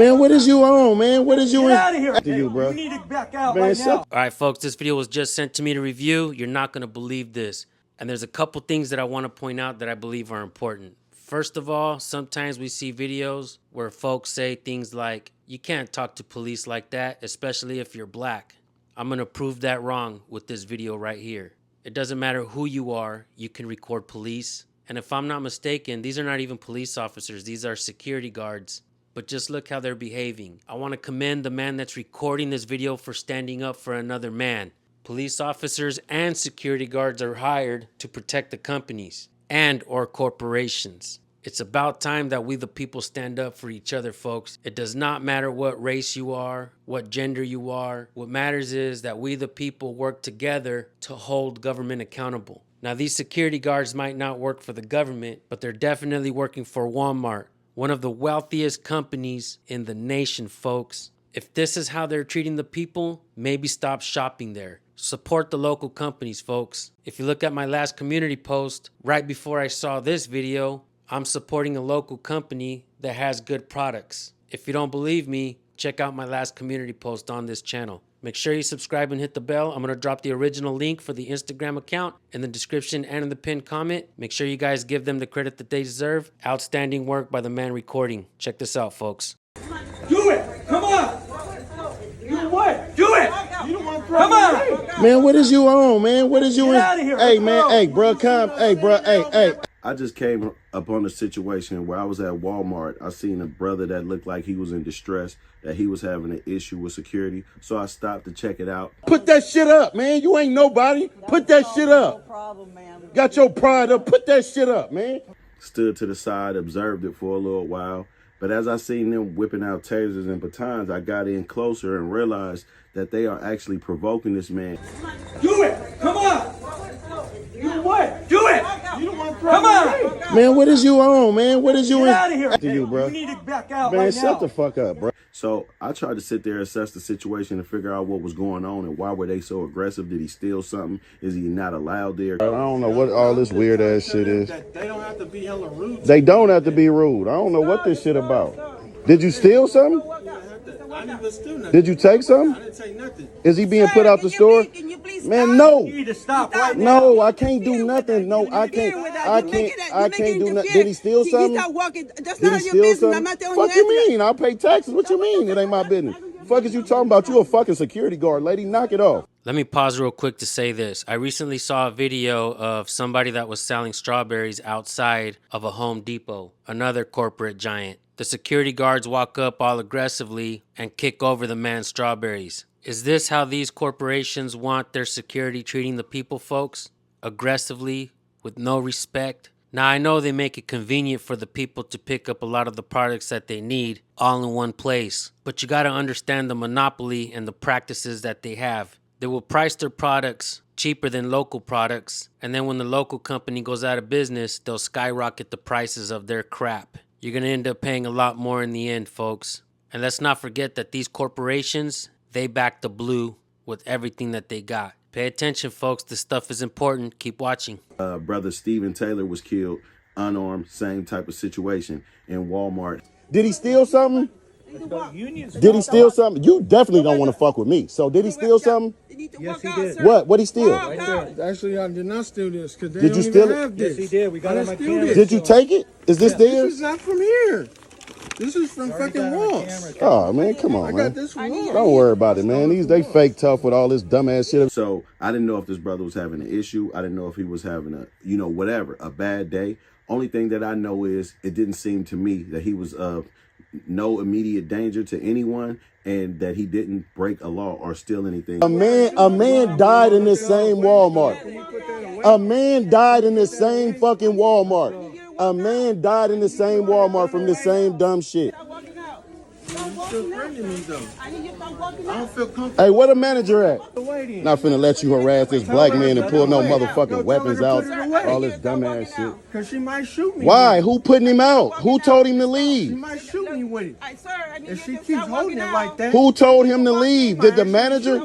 Man, what is you on, man? What is you Get out of here. After you, bro. You need to back out Man, right now. All right, folks, this video was just sent to me to review. You're not going to believe this. And there's a couple things that I want to point out that I believe are important. First of all, sometimes we see videos where folks say things like, you can't talk to police like that, especially if you're black. I'm going to prove that wrong with this video right here. It doesn't matter who you are, you can record police. And if I'm not mistaken, these are not even police officers. These are security guards. But just look how they're behaving. I want to commend the man that's recording this video for standing up for another man. Police officers and security guards are hired to protect the companies and or corporations. It's about time that we the people stand up for each other, folks. It does not matter what race you are, what gender you are. What matters is that we the people work together to hold government accountable. Now, these security guards might not work for the government, but they're definitely working for Walmart, one of the wealthiest companies in the nation, folks. If this is how they're treating the people, maybe stop shopping there. Support the local companies, folks. If you look at my last community post, right before I saw this video, I'm supporting a local company that has good products. If you don't believe me, check out my last community post on this channel. Make sure you subscribe and hit the bell. I'm going to drop the original link for the Instagram account in the description and in the pinned comment. Make sure you guys give them the credit that they deserve. Outstanding work by the man recording. Check this out, folks. Do it. Come on. You what? Do it. You don't want to come on. Man, what is you on, man? What is you Get out of here. Hey, Let's man, go. hey, bro, come. Hey, bro, hey. I just came upon a situation where I was at Walmart. I seen a brother that looked like he was in distress, that he was having an issue with security. So I stopped to check it out. Put that shit up, man. You ain't nobody. Put that shit up. No problem, man. Got your pride up. Put that shit up, man. Stood to the side, observed it for a little while. But as I seen them whipping out tasers and batons, I got in closer and realized that they are actually provoking this man. Do it. Come on. You what? Do it. You don't want to come on. Man, what is you on, man? What is you Get out of here. After you, bro. You need to back out Man, right shut now. the fuck up, bro. So I tried to sit there, assess the situation, and figure out what was going on and why were they so aggressive. Did he steal something? Is he not allowed there? I don't know what all this weird ass shit is. They don't have to be hella rude. They don't have to be rude. I don't know what this shit about. Did you steal something? I didn't steal nothing. Did you take something? I didn't take nothing. Is he being put out the store? Can you please Man, stop? no. You need to stop right now. No, I can't do nothing. No, I can't. I can't do nothing. Did he steal something? That's Did none he of your steal business. something? I'm not telling Fuck you mean? I'll pay taxes. What you mean? It ain't my business. Fuck is you talking about? You a fucking security guard, lady. Knock it off. Let me pause real quick to say this. I recently saw a video of somebody that was selling strawberries outside of a Home Depot, another corporate giant. The security guards walk up all aggressively and kick over the man's strawberries. Is this how these corporations want their security treating the people, folks? Aggressively, with no respect? Now, I know they make it convenient for the people to pick up a lot of the products that they need all in one place, but you got to understand the monopoly and the practices that they have. They will price their products cheaper than local products, and then when the local company goes out of business, they'll skyrocket the prices of their crap. You're going to end up paying a lot more in the end, folks. And let's not forget that these corporations, they back the blue with everything that they got. Pay attention, folks. This stuff is important. Keep watching. Brother Stephen Taylor was killed, unarmed, same type of situation in Walmart. Did he steal something? Did he steal something? You definitely don't want to fuck with me. So did he steal something? Yes, he did. What? What'd he steal? Actually, I did not steal this because they Did don't you even steal it? have this. Yes, he did. We got him on camera. Did you take it? Is this This theirs? is not from here. This is from fucking Ross. Oh, man, come I on, got man. this from Ross. Don't worry about it, man. They fake tough with all this dumbass shit. So I didn't know if this brother was having an issue. I didn't know if he was having a bad day. Only thing that I know is it didn't seem to me that he was of no immediate danger to anyone and that he didn't break a law or steal anything. A man died in this same Walmart. A man died in this same fucking Walmart. A man died in the same Walmart from the same dumb shit. feel threatening me though. I need you to start walking I out. don't feel comfortable. Hey, where the manager at? Wait in. Not finna let you harass this black man and pull no motherfucking weapons out. All this dumbass shit. Cause she might shoot me. Why? with it. Who putting him out? Who told him to She leave? might shoot me with it. Sir, I need If you she to keeps start holding walking it out. like that. Who told him to leave? Did the manager?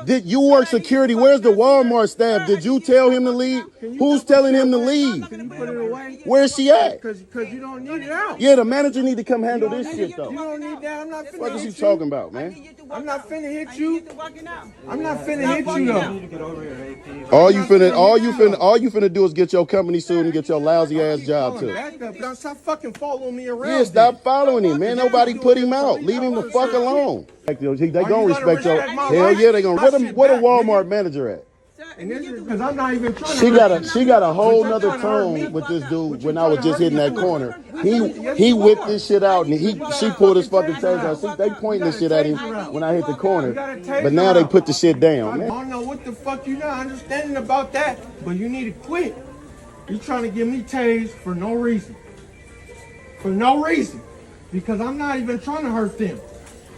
Did you work security? Where's the Walmart staff? Did you tell him to leave? Who's telling him to leave? Can you put it away? Where's she at? Cause you don't need it out. Yeah, the manager need to come handle this shit You though. don't need that. I'm not finna What is hit you you. talking about, man? I'm not finna hit I you. need you to walking out. I'm not finna hit you though. All you finna do is get your company sued and get your lousy ass job too. Back up. Now stop fucking following me around. Yeah, stop following him, man. Nobody put him out. Leave him the fuck alone. They gonna respect your. Hell yeah, they gonna. Where the Walmart manager at? Because I'm not even trying to. She got a whole nother tone with this dude. When I was just hitting that corner, he whipped this shit out and she pulled his fucking taser out. See, they pointing this shit at him when I hit the corner, but now they put the shit down, I man. don't know what the fuck you not understanding about that, but you need to quit. You trying to give me tased for no reason. For no reason. Because I'm not even trying to hurt them.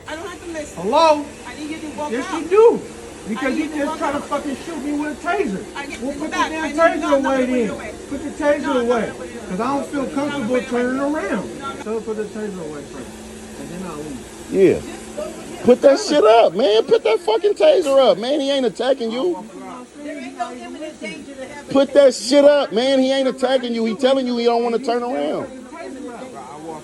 I don't have to listen. Hello? I need you to walk Yes, out. you do. Because you just try to fucking shoot me with a taser. Well, put the damn taser away then. Put the taser away. Because I don't feel comfortable turning around. So put the taser away first. And then I'll leave. Yeah. Put that shit up, man. Put that fucking taser up, man. He ain't attacking you. There ain't no imminent danger to have Put that shit up, man. He ain't attacking you. He telling you he don't want to turn around.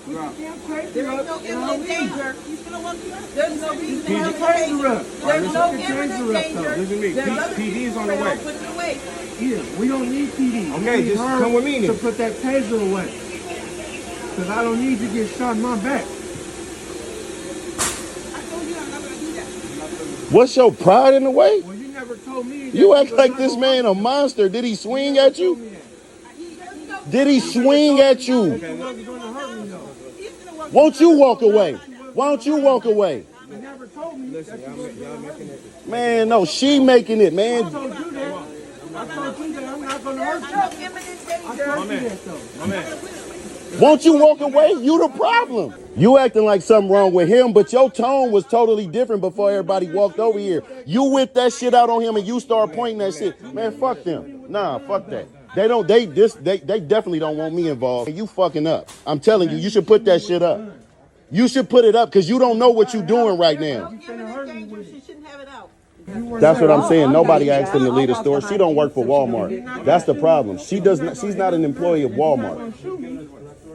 There ain't no imminent danger. He's gonna walk you out. There's no reason to Put have the a taser taser. up. There's no Put the taser imminent up, danger. though. Listen to me. There's other PD is on the people way. put it away. Yeah, we don't need PD. Okay, We need just her come with me then. to put that taser away. Because I don't need to get shot in my back. I told you I'm not gonna do that. What's your pride in the way? Well, you never told me that. You act like this man a monster. Did he swing at you? Did he swing at you? He's gonna walk Won't you walk away? Why don't you walk away? You never told me that you were going to hurt me. Man, no, she making it, I man. told you that. I told you that I'm not going to hurt There's you. no imminent danger. I told you that though. My man. Won't you walk away? You the problem. You acting like something wrong with him, but your tone was totally different before everybody walked over here. You whipped that shit out on him and you start pointing that shit. Man, fuck them. Nah, fuck that. They definitely don't want me involved. You fucking up. I'm telling you, you should put that shit up. You should put it up because you don't know what you're doing right now. Imminent danger. She shouldn't have it out. That's what I'm saying. Nobody asked him to lead a store. She don't work for Walmart. That's the problem. She's not an employee of Walmart.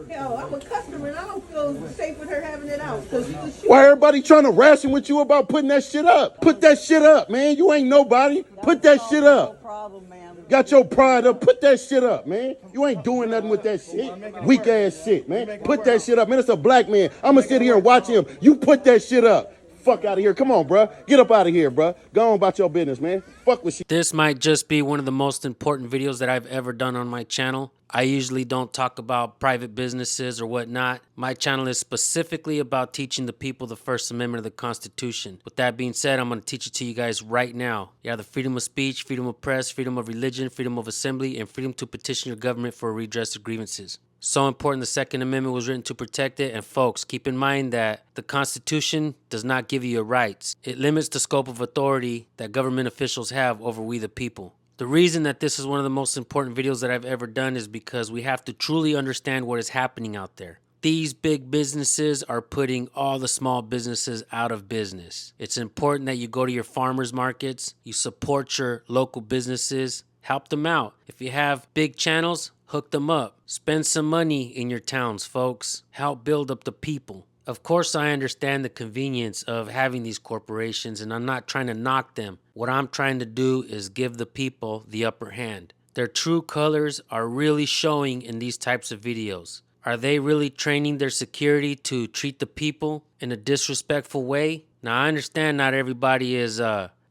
Hell, I'm a customer and I don't feel safe with her having it out. Because you can shoot. Why everybody trying to ration with you about putting that shit up? Put that shit up, man. You ain't nobody. Put that shit up. Problem, man. Got your pride up. Put that shit up, man. You ain't doing nothing with that shit. Weak ass shit, man. Put that shit up, man. It's a black man. I'm gonna sit here and watch him. You put that shit up. Fuck out of here. Come on, bruh. Get up out of here, bruh. Go on about your business, man. Fuck with shit. This might just be one of the most important videos that I've ever done on my channel. I usually don't talk about private businesses or whatnot. My channel is specifically about teaching the people the First Amendment of the Constitution. With that being said, I'm going to teach it to you guys right now. You have the freedom of speech, freedom of press, freedom of religion, freedom of assembly, and freedom to petition your government for a redress of grievances. So important, the Second Amendment was written to protect it. And folks, keep in mind that the Constitution does not give you your rights. It limits the scope of authority that government officials have over we the people. The reason that this is one of the most important videos that I've ever done is because we have to truly understand what is happening out there. These big businesses are putting all the small businesses out of business. It's important that you go to your farmers markets, you support your local businesses, help them out. If you have big channels, hook them up. Spend some money in your towns, folks. Help build up the people. Of course, I understand the convenience of having these corporations, and I'm not trying to knock them. What I'm trying to do is give the people the upper hand. Their true colors are really showing in these types of videos. Are they really training their security to treat the people in a disrespectful way? Now, I understand not everybody is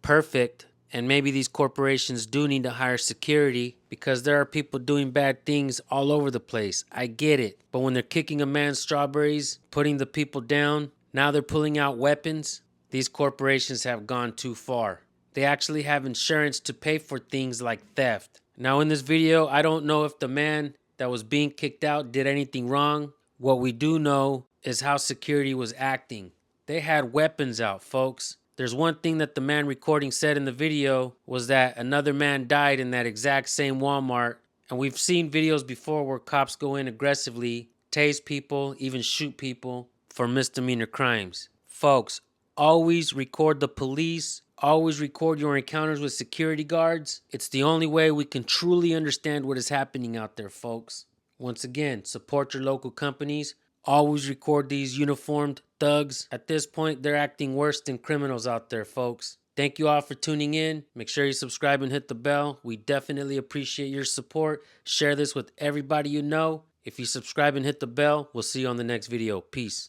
perfect, and maybe these corporations do need to hire security because there are people doing bad things all over the place. I get it. But when they're kicking a man's strawberries, putting the people down, now they're pulling out weapons, these corporations have gone too far. They actually have insurance to pay for things like theft. Now in this video, I don't know if the man that was being kicked out did anything wrong. What we do know is how security was acting. They had weapons out, folks. There's one thing that the man recording said in the video was that another man died in that exact same Walmart. And we've seen videos before where cops go in aggressively, tase people, even shoot people for misdemeanor crimes. Folks, always record the police. Always record your encounters with security guards. It's the only way we can truly understand what is happening out there, folks. Once again, support your local companies. Always record these uniformed thugs. At this point, they're acting worse than criminals out there, folks. Thank you all for tuning in. Make sure you subscribe and hit the bell. We definitely appreciate your support. Share this with everybody you know. If you subscribe and hit the bell, we'll see you on the next video. Peace.